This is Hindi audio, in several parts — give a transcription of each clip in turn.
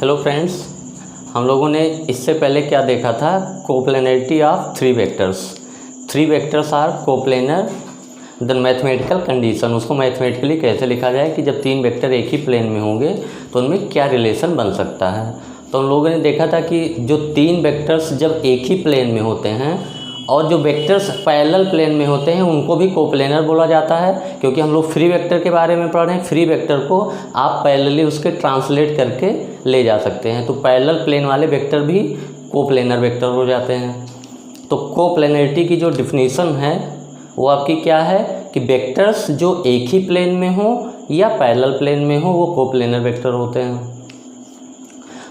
हेलो फ्रेंड्स, हम लोगों ने इससे पहले क्या देखा था? Coplanarity of three vectors. Three vectors are coplanar the mathematical condition. उसको मैथमेटिकली कैसे लिखा जाए कि जब तीन वेक्टर एक ही प्लेन में होंगे तो उनमें क्या रिलेशन बन सकता है। तो हम लोगों ने देखा था कि जो तीन वेक्टर्स जब एक ही प्लेन में होते हैं और जो वेक्टर्स पैरेलल प्लेन में होते हैं उनको भी कोप्लेनर बोला जाता है, क्योंकि हम लोग फ्री वेक्टर के बारे में पढ़ रहे हैं। फ्री वेक्टर को आप पैरेलली उसके ट्रांसलेट करके ले जा सकते हैं, तो पैरेलल प्लेन वाले वेक्टर भी कोप्लेनर वेक्टर हो जाते हैं। तो कोप्लेनरिटी की जो डिफिनीशन है वो आपकी क्या है कि वेक्टर्स जो एक ही प्लेन में हो या पैरेलल प्लेन में हो वो कोप्लेनर वेक्टर होते हैं।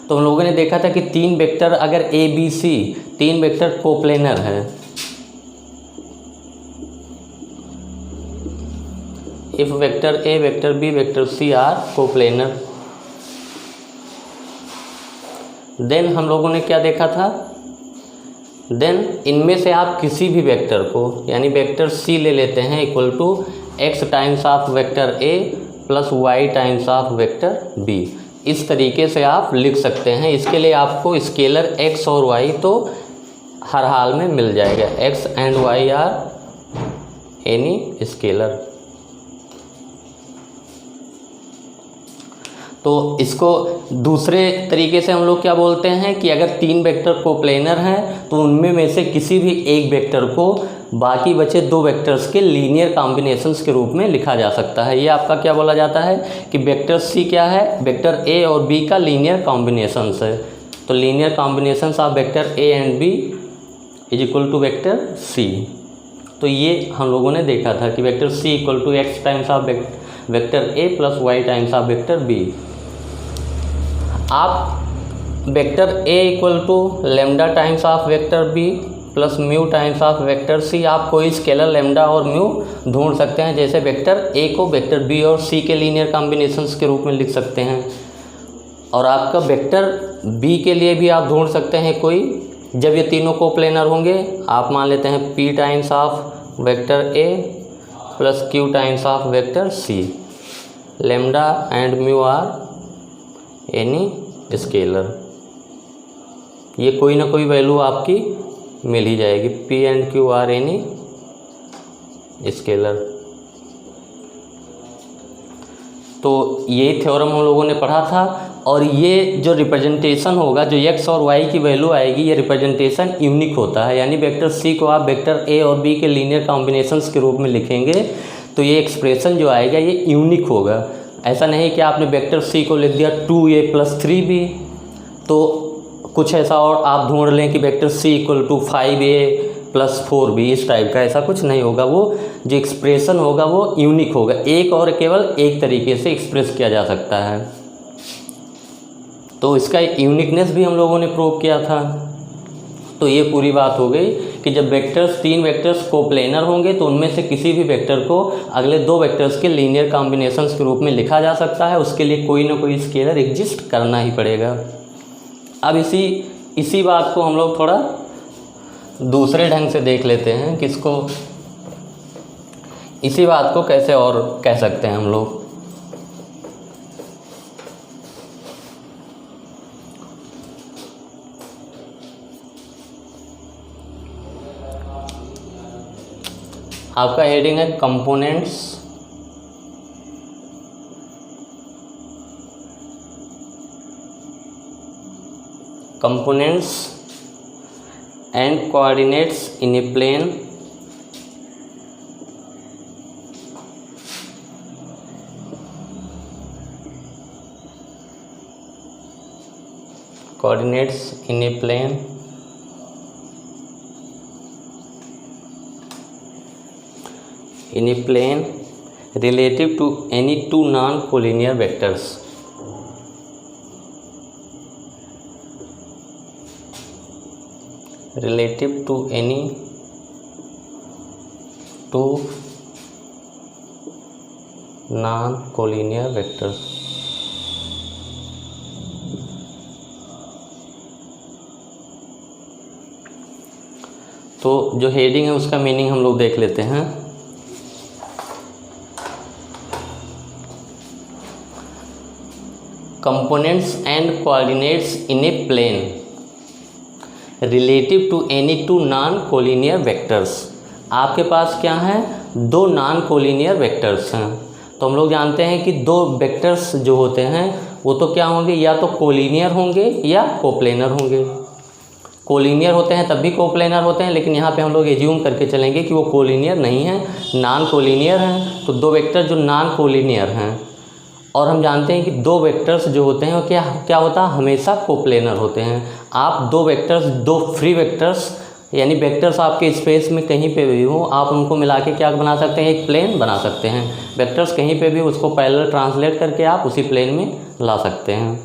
तो हम लोगों ने देखा था कि तीन वेक्टर अगर ए बी सी तीन वेक्टर कोप्लेनर है, if vector A vector B vector C are coplanar, then हम लोगों ने क्या देखा था? देन इनमें से आप किसी भी वेक्टर को यानी वेक्टर सी ले लेते हैं equal to x times of vector A plus y times of vector B. इस तरीके से आप लिख सकते हैं। इसके लिए आपको स्केलर एक्स और वाई तो हर हाल में मिल जाएगा। X and Y are any scalar. तो इसको दूसरे तरीके से हम लोग क्या बोलते हैं कि अगर तीन वेक्टर कोप्लेनर हैं तो उनमें में से किसी भी एक वेक्टर को बाकी बचे दो वेक्टर्स के लीनियर कॉम्बिनेशंस के रूप में लिखा जा सकता है। ये आपका क्या बोला जाता है कि वेक्टर सी क्या है? वेक्टर ए और बी का लीनियर कॉम्बिनेशंस है। तो linear combinations of vector A and B is equal to vector C. तो ये हम लोगों ने देखा था कि vector C equal to x times of vector A plus y times of vector B. आप vector A equal to lambda times of vector B plus mu times of vector C, आप कोई स्केलर लेमडा और म्यू ढूंढ सकते हैं। जैसे वेक्टर ए को वेक्टर बी और सी के लीनियर कॉम्बिनेशंस के रूप में लिख सकते हैं, और आपका वेक्टर बी के लिए भी आप ढूंढ सकते हैं कोई, जब ये तीनों कोप्लेनर होंगे। आप मान लेते हैं p times of vector A plus q times of vector C. Lambda and mu are any scalar. ये कोई ना कोई वैल्यू आपकी मिल ही जाएगी। P and q are any scalar. तो यही थ्योरम हम लोगों ने पढ़ा था। और ये जो रिप्रेजेंटेशन होगा, जो एक्स और वाई की वैल्यू आएगी, ये रिप्रेजेंटेशन यूनिक होता है। यानी वेक्टर सी को आप वेक्टर ए और बी के लीनियर कॉम्बिनेशंस के रूप में लिखेंगे तो ये एक्सप्रेशन जो आएगा ये यूनिक होगा। ऐसा नहीं कि आपने वेक्टर सी को लिख दिया 2a + 3b, तो कुछ ऐसा और आप ढूंढ लें कि vector C equal to 5a + 4b, इस टाइप का ऐसा कुछ नहीं होगा। वो जो एक्सप्रेशन होगा वो यूनिक होगा, एक और केवल एक तरीके से एक्सप्रेस किया जा सकता है। तो इसका यूनिकनेस भी हम लोगों ने प्रूव किया था। तो ये पूरी बात हो गई कि जब तीन वेक्टर्स कोप्लेनर होंगे तो उनमें से किसी भी वेक्टर को अगले दो वेक्टर्स के लीनियर कॉम्बिनेशंस के रूप में लिखा जा सकता है। उसके लिए कोई ना कोई स्केलर एग्जिस्ट करना ही पड़ेगा। अब इसी बात को हम लोग थोड़ा दूसरे ढंग से देख लेते हैं कि इसको, इसी बात को कैसे और कह सकते हैं हम लोग। आपका हेडिंग है components and coordinates in a plane relative to any two non-collinear vectors. Relative to any two non-collinear vectors. तो जो हेडिंग है उसका मीनिंग हम लोग देख लेते हैं। Components and coordinates in a plane relative to any two non collinear vectors. आपके पास क्या है, दो नॉन कोलिनियर वेक्टर्स हैं। तो हम लोग जानते हैं कि दो वेक्टर्स जो होते हैं वो तो क्या होंगे, या तो कोलिनियर होंगे या कोप्लेनर होंगे। कोलिनियर होते हैं तब भी कोप्लेनर होते हैं, लेकिन यहाँ पे हम लोग एज्यूम करके चलेंगे कि वो कोलिनियर नहीं है, नॉन कोलिनियर हैं। तो दो वेक्टर जो नॉन कोलिनियर हैं, और हम जानते हैं कि दो वेक्टर्स जो होते हैं वो क्या होता है, हमेशा कोप्लेनर होते हैं। आप दो वेक्टर्स, दो फ्री वेक्टर्स, यानी वेक्टर्स आपके स्पेस में कहीं पे भी हो, आप उनको मिला के क्या बना सकते हैं, एक प्लेन बना सकते हैं। वेक्टर्स कहीं पे भी, उसको पैरेलल ट्रांसलेट करके आप उसी प्लेन में ला सकते हैं।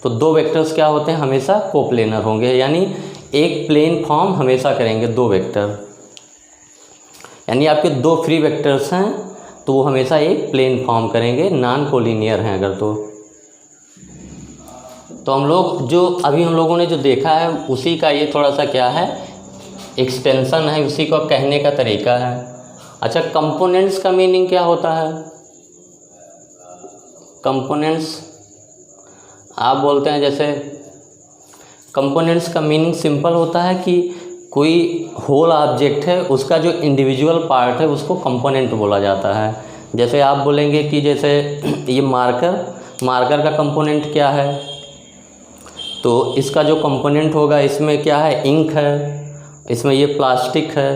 तो दो वेक्टर्स क्या होते हैं, हमेशा कोप्लेनर होंगे, यानी एक प्लेन फॉर्म हमेशा करेंगे दो वेक्टर। यानी आपके दो फ्री वेक्टर्स हैं तो वो हमेशा एक प्लेन फॉर्म करेंगे, नॉन कोलिनियर हैं अगर तो हम लोग जो अभी हम लोगों ने जो देखा है उसी का ये थोड़ा सा क्या है, एक्सटेंशन है, उसी को कहने का तरीका है। अच्छा, कंपोनेंट्स का मीनिंग क्या होता है? कंपोनेंट्स आप बोलते हैं, जैसे कंपोनेंट्स का मीनिंग सिंपल होता है कि कोई होल ऑब्जेक्ट है, उसका जो इंडिविजुअल पार्ट है उसको कंपोनेंट बोला जाता है। जैसे आप बोलेंगे कि जैसे ये मार्कर का कंपोनेंट क्या है, तो इसका जो कंपोनेंट होगा इसमें क्या है, इंक है, इसमें ये प्लास्टिक है,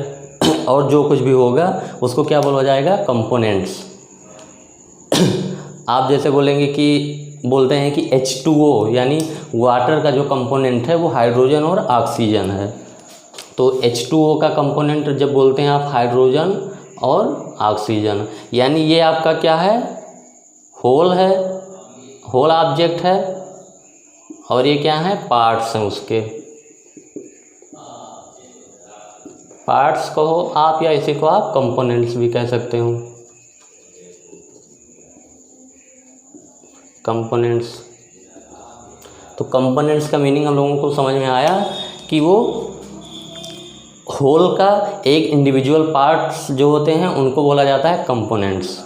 और जो कुछ भी होगा उसको क्या बोला जाएगा, कंपोनेंट्स। आप जैसे बोलते हैं कि H2O यानी वाटर का जो कंपोनेंट है वो हाइड्रोजन और ऑक्सीजन है। तो H2O का कंपोनेंट जब बोलते हैं आप, हाइड्रोजन और ऑक्सीजन, यानी ये आपका क्या है, होल ऑब्जेक्ट है, और ये क्या है, पार्ट्स हैं उसके। पार्ट्स कहो आप, या इसी को आप कंपोनेंट्स भी कह सकते हो, कंपोनेंट्स। तो कंपोनेंट्स का मीनिंग हम लोगों को समझ में आया कि वो होल का एक इंडिविजुअल पार्ट्स जो होते हैं उनको बोला जाता है कंपोनेंट्स।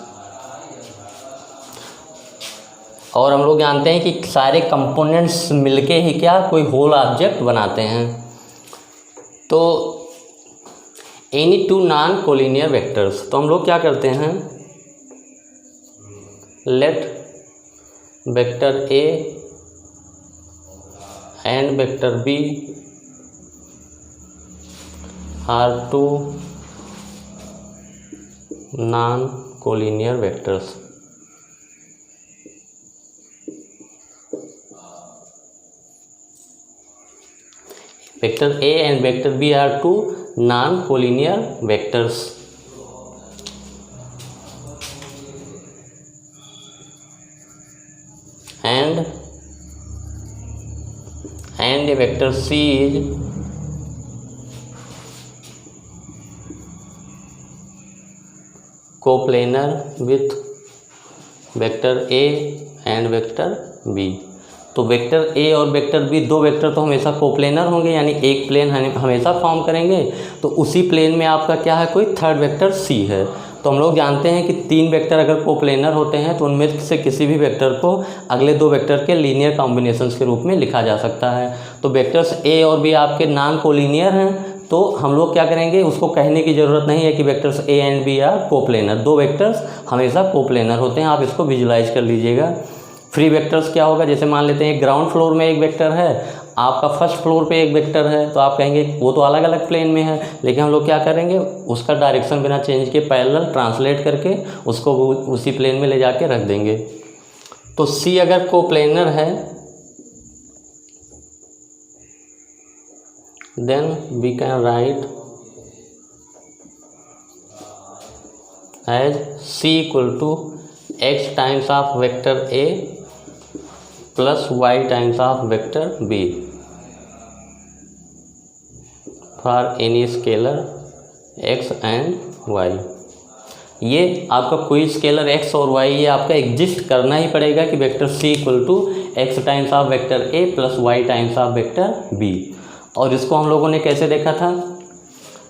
और हम लोग जानते हैं कि सारे कंपोनेंट्स मिलके ही क्या कोई होल ऑब्जेक्ट बनाते हैं। तो any two non collinear vectors, तो हम लोग क्या करते हैं, let vector A and vector B are two non collinear vectors. Vector A and vector B are two non-collinear vectors. And a vector C is coplanar with vector A and vector B. तो वेक्टर ए और वेक्टर बी, दो वेक्टर तो हमेशा कोप्लेनर होंगे, यानी एक प्लेन हमेशा फॉर्म करेंगे। तो उसी प्लेन में आपका क्या है, कोई थर्ड वेक्टर सी है। तो हम लोग जानते हैं कि तीन वेक्टर अगर कोप्लेनर होते हैं तो उनमें से किसी भी वेक्टर को अगले दो वेक्टर के लीनियर कॉम्बिनेशंस के रूप में लिखा जा सकता है। तो वेक्टर्स ए और बी आपके नॉन कोलिनियर हैं, तो हम लोग क्या करेंगे, उसको कहने की ज़रूरत नहीं है कि vectors A and B are coplanar. दो वेक्टर्स हमेशा कोप्लेनर होते हैं, आप इसको विजुलाइज कर लीजिएगा। फ्री वेक्टर्स क्या होगा, जैसे मान लेते हैं ग्राउंड फ्लोर में एक वेक्टर है, आपका फर्स्ट फ्लोर पे एक वेक्टर है, तो आप कहेंगे वो तो अलग अलग प्लेन में है, लेकिन हम लोग क्या करेंगे, उसका डायरेक्शन बिना चेंज किए पैरेलल ट्रांसलेट करके उसको उसी प्लेन में ले जाके रख देंगे। तो सी अगर कोप्लेनर है then we can write as C equal to x times of vector A plus y times of vector b for any scalar x and y। ये आपका कोई स्केलर x और y ये आपका एग्जिस्ट करना ही पड़ेगा कि vector c equal to x times of vector a plus y times of vector b। और इसको हम लोगों ने कैसे देखा था,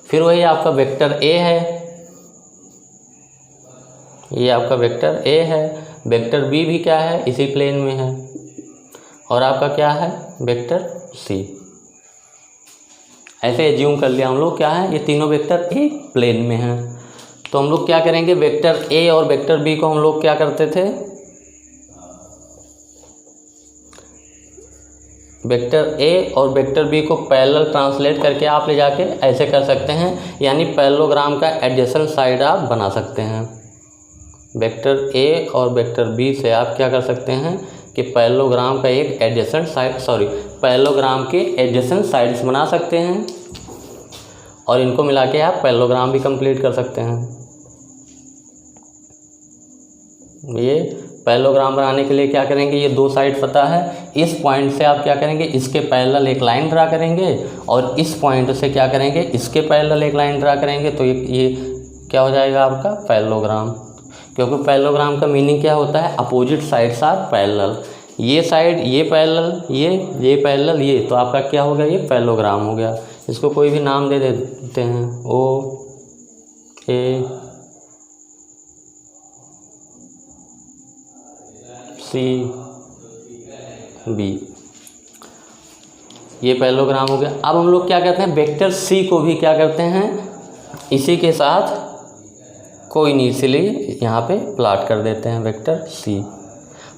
फिर वही आपका वेक्टर a है, ये आपका वेक्टर a है, वेक्टर b भी क्या है, इसी प्लेन में है। और आपका क्या है वेक्टर सी। ऐसे एज्यूम कर लिया हम लोग क्या है, ये तीनों वेक्टर एक प्लेन में हैं। तो हम लोग क्या करेंगे, वेक्टर ए और वेक्टर बी को हम लोग क्या करते थे, वेक्टर ए और वेक्टर बी को पैरेलल ट्रांसलेट करके आप ले जाके ऐसे कर सकते हैं, यानी पैरेललोग्राम का एडजेसेंट साइड आप बना सकते हैं। वेक्टर ए और वेक्टर बी से आप क्या कर सकते हैं कि पैरेललोग्राम का एक एडजेसेंट साइड, पैरेललोग्राम के एडजेसेंट साइड्स बना सकते हैं और इनको मिला के आप पैरेललोग्राम भी कंप्लीट कर सकते हैं। ये पैरेललोग्राम बनाने के लिए क्या करेंगे, ये दो साइड पता है, इस पॉइंट से आप क्या करेंगे, इसके पैरेलल एक लाइन ड्रा करेंगे और इस पॉइंट से क्या करेंगे, इसके पैरेलल एक लाइन ड्रा करेंगे। तो ये क्या हो जाएगा आपका पैरेललोग्राम, क्योंकि पैरेललोग्राम का मीनिंग क्या होता है, अपोजिट साइड्स आर पैरेलल। ये साइड ये पैरेलल, ये पैरेलल, ये, तो आपका क्या हो गया, ये पैरेललोग्राम हो गया। इसको कोई भी नाम दे देते हैं, ओ ए सी बी, ये पैरेललोग्राम हो गया। अब हम लोग क्या करते हैं, वेक्टर सी को भी क्या करते हैं, इसी के साथ कोइनिशियली यहाँ पे प्लॉट कर देते हैं वेक्टर सी।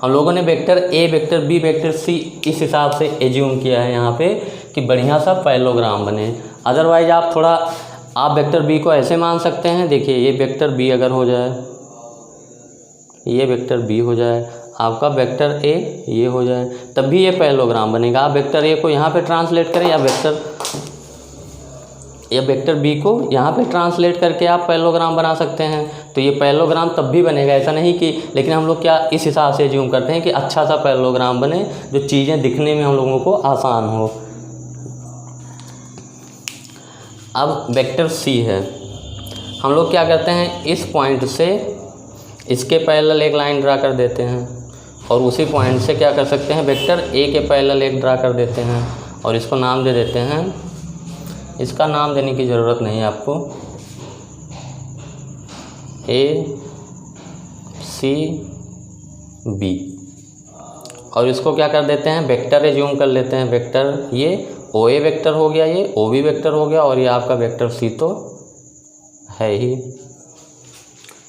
हम लोगों ने vector A, vector B, vector C इस हिसाब से एज्यूम किया है यहाँ पे कि बढ़िया सा पैरेललोग्राम बने। अदरवाइज आप वेक्टर बी को ऐसे मान सकते हैं, देखिए ये वेक्टर बी अगर हो जाए, ये वेक्टर बी हो जाए, आपका वेक्टर ए ये हो जाए, तब भी ये पैरेललोग्राम बनेगा। आप वेक्टर ए को यहाँ पे ट्रांसलेट करें या वेक्टर बी को यहाँ पे ट्रांसलेट करके आप पैरेललोग्राम बना सकते हैं, तो ये पैरेललोग्राम तब भी बनेगा, ऐसा नहीं कि, लेकिन हम लोग क्या इस हिसाब से एज्यूम करते हैं कि अच्छा सा पैरेललोग्राम बने जो चीज़ें दिखने में हम लोगों को आसान हो। अब वेक्टर सी है, हम लोग क्या करते हैं, इस पॉइंट से इसके पैरेलल एक लाइन ड्रा कर देते हैं और उसी पॉइंट से क्या कर सकते हैं, वेक्टर ए के पैरेलल एक ड्रा कर देते हैं और इसको नाम दे देते हैं, इसका नाम देने की ज़रूरत नहीं है आपको, ए सी बी, और इसको क्या कर देते हैं, वेक्टर एज्यूम कर लेते हैं। वेक्टर ये ओ ए वेक्टर हो गया, ये ओ बी वेक्टर हो गया और ये आपका वेक्टर सी तो है ही।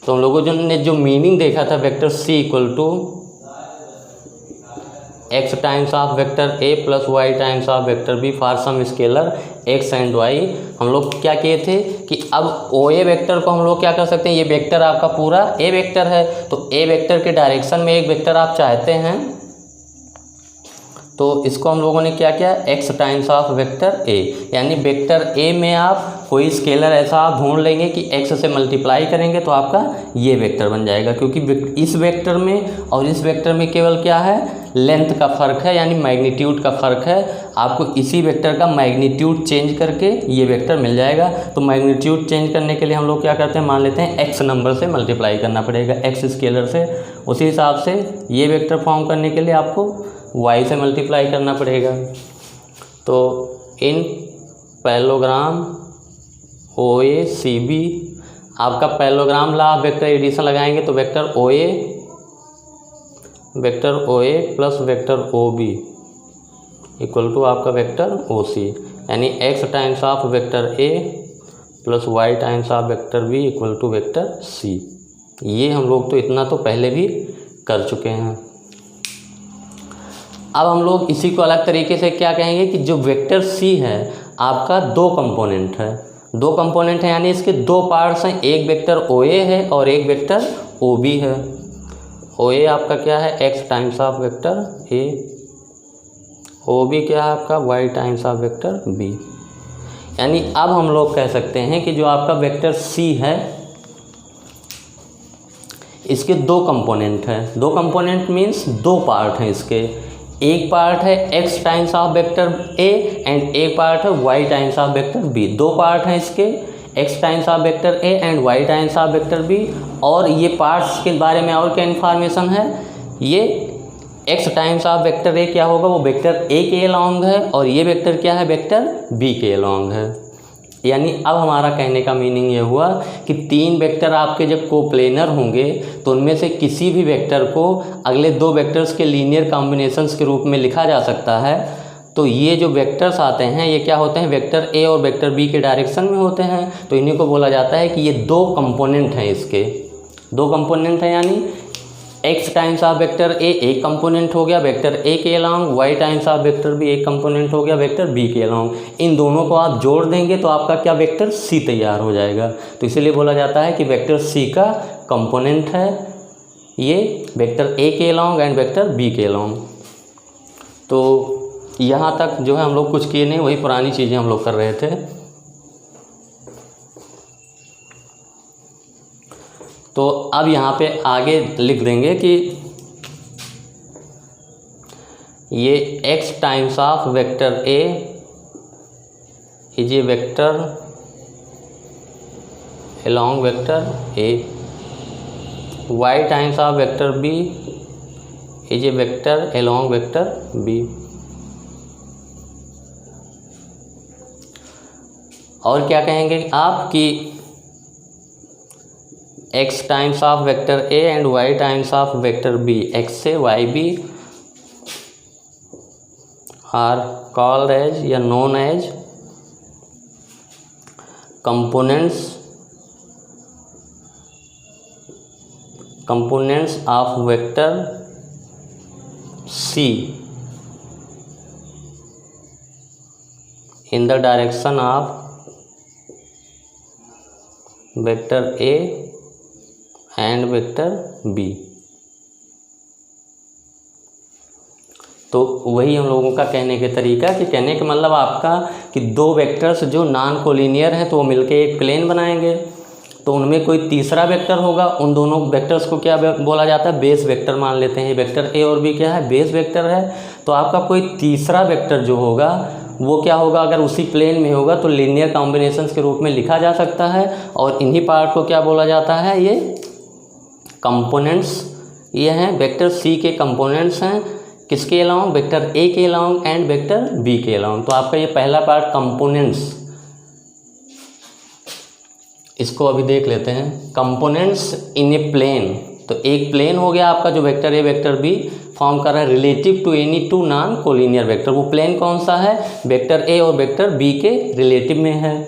तो हम लोगों ने जो मीनिंग देखा था vector C equal to x times of vector A plus y times of vector B for some scalar x and y, हम लोग क्या किए थे कि अब ओ ए वेक्टर को हम लोग क्या कर सकते हैं, ये वेक्टर आपका पूरा ए वेक्टर है, तो ए वेक्टर के डायरेक्शन में एक वेक्टर आप चाहते हैं, तो इसको हम लोगों ने क्या किया, एक्स टाइम्स ऑफ वेक्टर ए, यानी वेक्टर ए में आप कोई स्केलर ऐसा आप ढूंढ लेंगे कि एक्स से मल्टीप्लाई करेंगे तो आपका ये वेक्टर बन जाएगा, क्योंकि इस वेक्टर में और इस वेक्टर में केवल क्या है, लेंथ का फ़र्क है, यानी मैग्नीट्यूड का फ़र्क है। आपको इसी वेक्टर का मैग्नीट्यूड चेंज करके ये वेक्टर मिल जाएगा। तो मैग्नीट्यूड चेंज करने के लिए हम लोग क्या करते हैं, मान लेते हैं एक्स नंबर से मल्टीप्लाई करना पड़ेगा, एक्स स्केलर से। उसी हिसाब से ये वेक्टर फॉर्म करने के लिए आपको वाई से मल्टीप्लाई करना पड़ेगा। तो in parallelogram O A C B, आपका पैरेललोग्राम ला वेक्टर एडिशन लगाएंगे तो vector O A plus vector O B equal to आपका वेक्टर ओ सी, यानी x times of vector A plus y times of vector B equal to vector C. ये हम लोग तो इतना तो पहले भी कर चुके हैं। अब हम लोग इसी को अलग तरीके से क्या कहेंगे कि जो वेक्टर सी है आपका दो कंपोनेंट है, यानी इसके दो पार्ट्स हैं, एक वेक्टर ओ ए है और एक वेक्टर ओ बी है। ओ ए आपका क्या है, x times of vector A, O B क्या है आपका y times of vector B. यानी अब हम लोग कह सकते हैं कि जो आपका वेक्टर सी है इसके दो कंपोनेंट हैं, दो कंपोनेंट मीन्स दो पार्ट हैं इसके, एक पार्ट है x times of vector A and एक पार्ट है y times of vector B. दो पार्ट हैं इसके, x times of vector A and Y times of vector B. और ये पार्ट्स के बारे में और क्या इन्फॉर्मेशन है, ये एक्स टाइम्स ऑफ वेक्टर ए क्या होगा, वो वेक्टर ए के अलोंग है और ये वेक्टर क्या है, वेक्टर बी के अलोंग है। यानी अब हमारा कहने का मीनिंग ये हुआ कि 3 वेक्टर आपके जब कोप्लेनर होंगे तो उनमें से किसी भी वेक्टर को अगले 2 वेक्टर्स के लीनियर कॉम्बिनेशंस के रूप में लिखा जा सकता है। तो ये जो वेक्टर्स आते हैं ये क्या होते हैं, वेक्टर ए और वेक्टर बी के डायरेक्शन में होते हैं। तो इन्हीं को बोला जाता है कि ये 2 कंपोनेंट हैं, इसके 2 कंपोनेंट हैं, यानी x times of vector A एक कंपोनेंट हो गया वेक्टर ए के along, y times of vector B एक कंपोनेंट हो गया वेक्टर बी के अलॉन्ग। इन दोनों को आप जोड़ देंगे तो आपका क्या वेक्टर सी तैयार हो जाएगा। तो इसीलिए बोला जाता है कि वेक्टर सी का कंपोनेंट है ये वेक्टर ए के अलॉन्ग एंड वेक्टर बी के अलॉन्ग। तो यहाँ तक जो है हम लोग कुछ किए नहीं, वही पुरानी चीज़ें हम लोग कर रहे थे। तो अब यहाँ पे आगे लिख देंगे कि ये x times of vector A is a vector along vector A, y times of vector B is a vector along vector B. और क्या कहेंगे आप कि x times of vector A and y times of vector B, x से y बी आर कॉल्ड एज या known as components of vector c in the direction of vector a and vector B. तो वही हम लोगों का कहने के तरीका, कि कहने का मतलब आपका कि 2 वेक्टर्स जो नॉन कोलिनियर हैं तो वो मिलके एक प्लेन बनाएंगे। तो उनमें कोई तीसरा वेक्टर होगा, उन दोनों वेक्टर्स को क्या बोला जाता है, बेस वेक्टर मान लेते हैं। वेक्टर ए और बी क्या है, बेस वेक्टर है। तो आपका कोई तीसरा वेक्टर जो होगा वो क्या होगा, अगर उसी प्लेन में होगा तो लीनियर कॉम्बिनेशंस के रूप में लिखा जा सकता है। और इन्हीं पार्ट को क्या बोला जाता है, ये कंपोनेंट्स। ये हैं वेक्टर सी के कंपोनेंट्स हैं, किसके अलॉन्ग, वेक्टर ए के अलॉन्ग एंड वेक्टर बी के अलॉन्ग। तो आपका ये पहला पार्ट कंपोनेंट्स, इसको अभी देख लेते हैं। कंपोनेंट्स इन ए प्लेन, तो एक प्लेन हो गया आपका जो vector A vector B form कर रहा है relative to any 2 non collinear vector. वो प्लेन कौन सा है, वेक्टर ए और वेक्टर बी के रिलेटिव में है।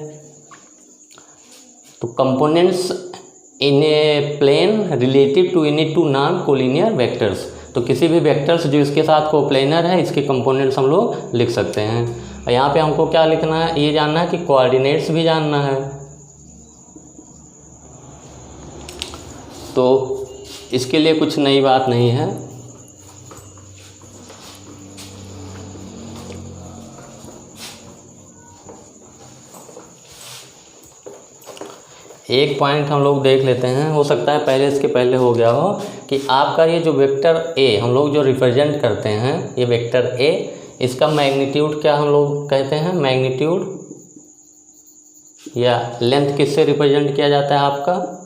तो components in a plane relative to any 2 non collinear vectors. तो किसी भी वेक्टर्स जो इसके साथ कोप्लेनर है इसके कंपोनेंट्स हम लोग लिख सकते हैं। और यहाँ पे हमको क्या लिखना है, ये जानना है कि कोऑर्डिनेट्स भी जानना है। तो इसके लिए कुछ नई बात नहीं है। एक पॉइंट हम लोग देख लेते हैं, हो सकता है पहले इसके पहले हो गया हो, कि आपका ये जो वेक्टर ए हम लोग जो रिप्रेजेंट करते हैं, ये वेक्टर ए, इसका मैग्नीट्यूड क्या हम लोग कहते हैं, मैग्नीट्यूड या लेंथ किससे रिप्रेजेंट किया जाता है आपका,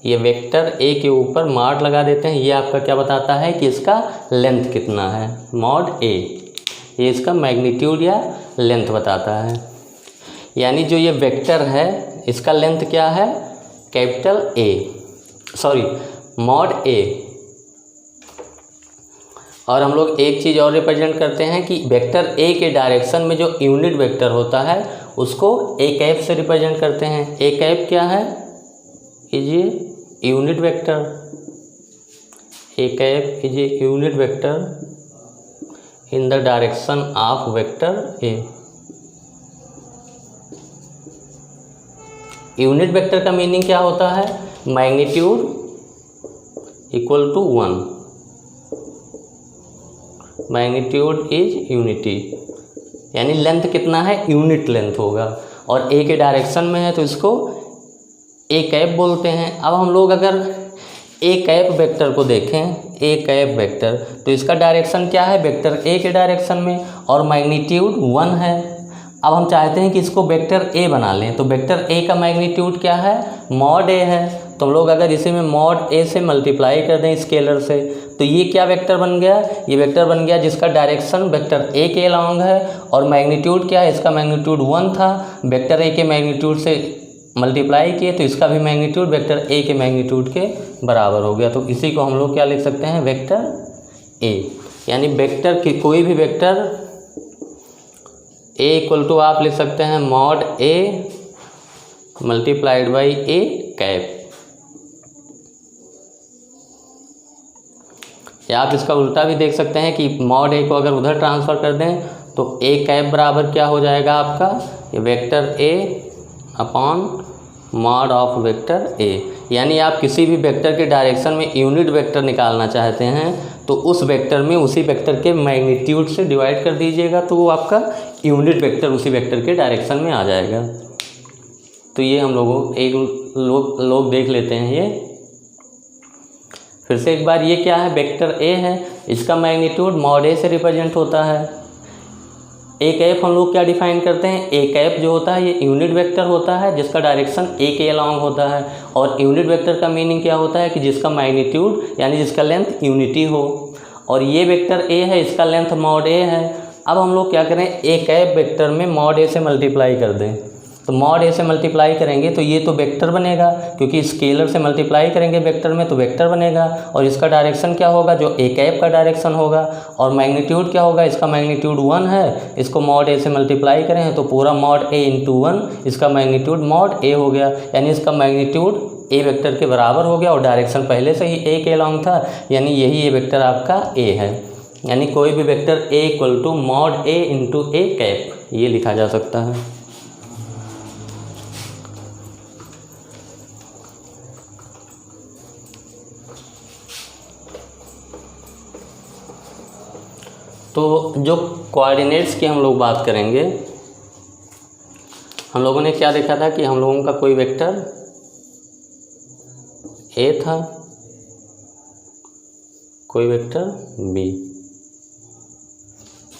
ये वेक्टर ए के ऊपर मॉड लगा देते हैं। ये आपका क्या बताता है कि इसका लेंथ कितना है, मॉड ए, ये इसका मैग्नीट्यूड या लेंथ बताता है। यानी जो ये वेक्टर है इसका लेंथ क्या है, capital A, sorry mod A. और हम लोग एक चीज़ और रिप्रेजेंट करते हैं कि वेक्टर ए के डायरेक्शन में जो यूनिट वेक्टर होता है उसको ए कैप से रिप्रेजेंट करते हैं। ए कैप क्या है, is a unit vector, A cap is a unit vector in the direction of vector A. Unit vector का मीनिंग क्या होता है, magnitude equal to 1, magnitude is unity, यानी लेंथ कितना है, यूनिट लेंथ होगा। और ए के डायरेक्शन में है तो इसको ए कैप बोलते हैं। अब हम लोग अगर ए कैप वेक्टर को देखें, ए कैप वेक्टर, तो इसका डायरेक्शन क्या है, वेक्टर ए के डायरेक्शन में, और मैग्नीट्यूड 1 है। अब हम चाहते हैं कि इसको वेक्टर ए बना लें, तो वेक्टर ए का मैग्नीट्यूड क्या है, मॉड ए है। तो हम लोग अगर इसे में मॉड ए से मल्टीप्लाई कर दें स्केलर से, तो ये क्या वेक्टर बन गया, ये वेक्टर बन गया जिसका डायरेक्शन वेक्टर ए के अलॉन्ग है और मैग्नीट्यूड क्या है, इसका मैग्नीट्यूड 1 था, वेक्टर ए के मैग्नीट्यूड से मल्टीप्लाई किए तो इसका भी मैग्नीट्यूड वेक्टर ए के मैग्नीट्यूड के बराबर हो गया। तो इसी को हम लोग क्या लिख सकते हैं, वेक्टर ए। यानी वेक्टर की कोई भी वेक्टर ए इक्वल टू आप लिख सकते हैं mod A multiplied by A cap, या आप इसका उल्टा भी देख सकते हैं कि मॉड ए को अगर उधर ट्रांसफ़र कर दें तो ए कैप बराबर क्या हो जाएगा आपका, ये vector A upon mod of vector ए। यानी आप किसी भी वेक्टर के डायरेक्शन में यूनिट वेक्टर निकालना चाहते हैं तो उस वेक्टर में उसी वेक्टर के मैग्नीट्यूड से डिवाइड कर दीजिएगा तो वो आपका यूनिट वेक्टर उसी वेक्टर के डायरेक्शन में आ जाएगा। तो ये हम लोग देख लेते हैं। ये फिर से एक बार, ये क्या है, वेक्टर ए है, इसका मैग्नीट्यूड मॉड ए से रिप्रेजेंट होता है। ए कैप हम लोग क्या डिफाइन करते हैं, ए कैप जो होता है ये यूनिट वेक्टर होता है जिसका डायरेक्शन ए के अलॉन्ग होता है, और यूनिट वेक्टर का मीनिंग क्या होता है कि जिसका मैग्नीट्यूड यानी जिसका लेंथ यूनिटी हो, और ये वेक्टर ए है, इसका लेंथ मॉड ए है। अब हम लोग क्या करें, ए कैप वेक्टर में मॉड ए से मल्टीप्लाई कर दें, तो मॉड ए से मल्टीप्लाई करेंगे तो ये तो वेक्टर बनेगा, क्योंकि स्केलर से मल्टीप्लाई करेंगे वेक्टर में तो वेक्टर बनेगा, और इसका डायरेक्शन क्या होगा, जो ए कैप का डायरेक्शन होगा, और मैग्नीट्यूड क्या होगा, इसका मैग्नीट्यूड 1 है, इसको मॉड ए से मल्टीप्लाई करें तो पूरा मॉड ए इंटू 1, इसका मैग्नीट्यूड मॉड ए हो गया, यानी इसका मैग्नीट्यूड ए वेक्टर के बराबर हो गया, और डायरेक्शन पहले से ही ए के अलॉन्ग था, यानी यही ए वेक्टर आपका ए है। यानी कोई भी vector A equal to mod A into A cap, ये लिखा जा सकता है। तो जो कोऑर्डिनेट्स की हम लोग बात करेंगे, हम लोगों ने क्या देखा था कि हम लोगों का कोई वेक्टर ए था, कोई वेक्टर बी,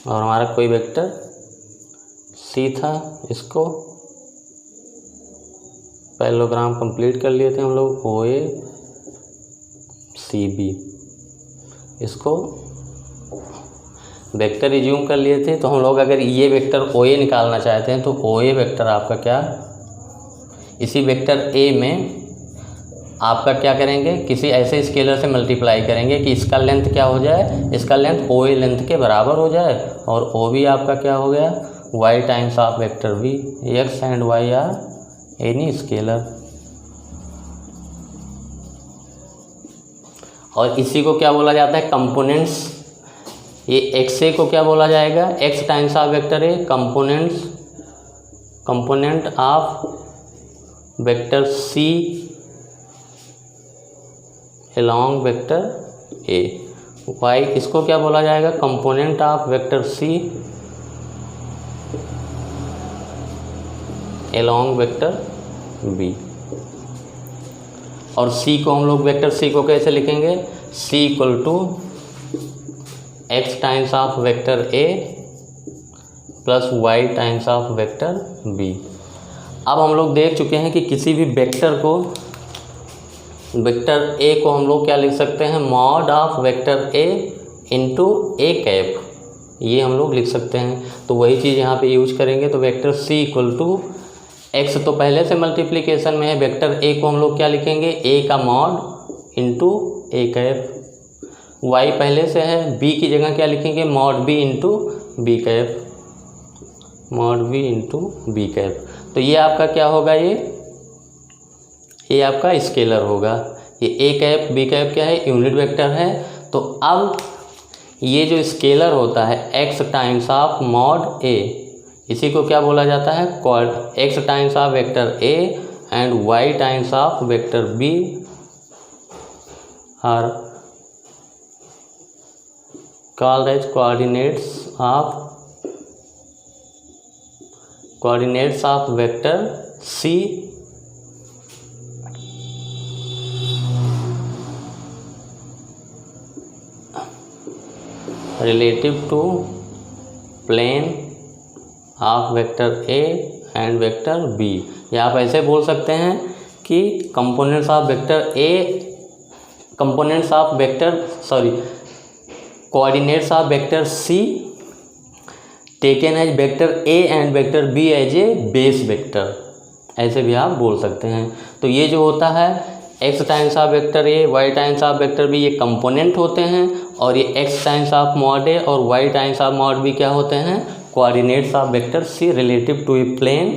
और हमारा कोई वेक्टर सी था। इसको पैरेललोग्राम कंप्लीट कर लिए थे हम लोग, ओ ए सी बी, इसको वेक्टर रिज्यूम कर लिए थे। तो हम लोग अगर ये वेक्टर ओ ए निकालना चाहते हैं तो ओ ए वेक्टर आपका क्या, इसी वेक्टर ए में आपका क्या करेंगे, किसी ऐसे स्केलर से मल्टीप्लाई करेंगे कि इसका लेंथ क्या हो जाए, इसका लेंथ ओ ए लेंथ के बराबर हो जाए, और ओ बी आपका क्या हो गया, Y times of vector B. X and Y are any scalar, और इसी को क्या बोला जाता है, कंपोनेंट्स। ये एक्स ए को क्या बोला जाएगा, X times of vector A, component of vector C along vector A. Y इसको क्या बोला जाएगा, component of vector C along vector B. और सी को हम लोग वेक्टर सी को कैसे लिखेंगे, C equal to x times of vector A plus y times of vector B. अब हम लोग देख चुके हैं कि किसी भी वेक्टर को, वेक्टर ए को हम लोग क्या लिख सकते हैं, mod of vector A into A cap, ये हम लोग लिख सकते हैं। तो वही चीज़ यहाँ पे यूज करेंगे। तो vector C equal to X तो पहले से मल्टीप्लिकेशन में है, वेक्टर ए को हम लोग क्या लिखेंगे, ए का mod into A cap, Y पहले से है, बी की जगह क्या लिखेंगे, mod B into B cap, mod B into B cap. तो ये आपका क्या होगा, ये आपका स्केलर होगा। ये ए कैप बी कैप क्या है, यूनिट वेक्टर है। तो अब ये जो स्केलर होता है x times of mod A, इसी को क्या बोला जाता है, x times of vector A and Y times of vector B are called as coordinates of vector C relative to plane of vector A and vector B। या आप ऐसे बोल सकते हैं कि components of vector A components of vector coordinates of vector C taken as vector A and vector B as a base vector, ऐसे भी आप बोल सकते हैं। तो ये जो होता है x times of vector A Y times of vector B, ये कंपोनेंट होते हैं, और ये X times of mod A और Y times of mod B क्या होते हैं, coordinates of vector C relative to a plane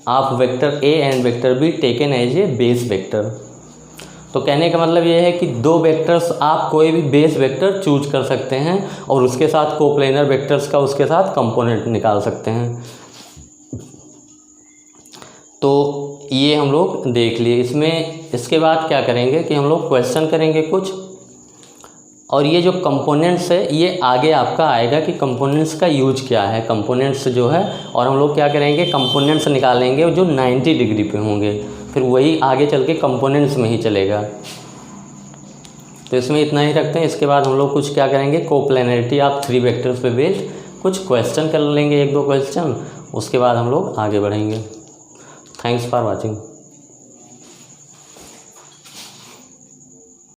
of vector A and vector B taken as a base vector. तो कहने का मतलब ये है कि दो वेक्टर्स आप कोई भी बेस वेक्टर चूज कर सकते हैं और उसके साथ कोप्लेनर वेक्टर्स का उसके साथ कंपोनेंट निकाल सकते हैं। तो ये हम लोग देख लिए। इसके बाद क्या करेंगे कि हम लोग क्वेश्चन करेंगे कुछ, और ये जो कंपोनेंट्स है ये आगे आपका आएगा कि कंपोनेंट्स का यूज क्या है, कंपोनेंट्स जो है, और हम लोग क्या करेंगे कंपोनेंट्स निकालेंगे जो 90 डिग्री पे होंगे, फिर वही आगे चल के कंपोनेंट्स में ही चलेगा। तो इसमें इतना ही रखते हैं। इसके बाद हम लोग कुछ क्या करेंगे, कोप्लेनरिटी ऑफ 3 वेक्टर्स पे बेस्ड कुछ क्वेश्चन कर लेंगे, 1-2 क्वेश्चन, उसके बाद हम लोग आगे बढ़ेंगे। Thanks for watching.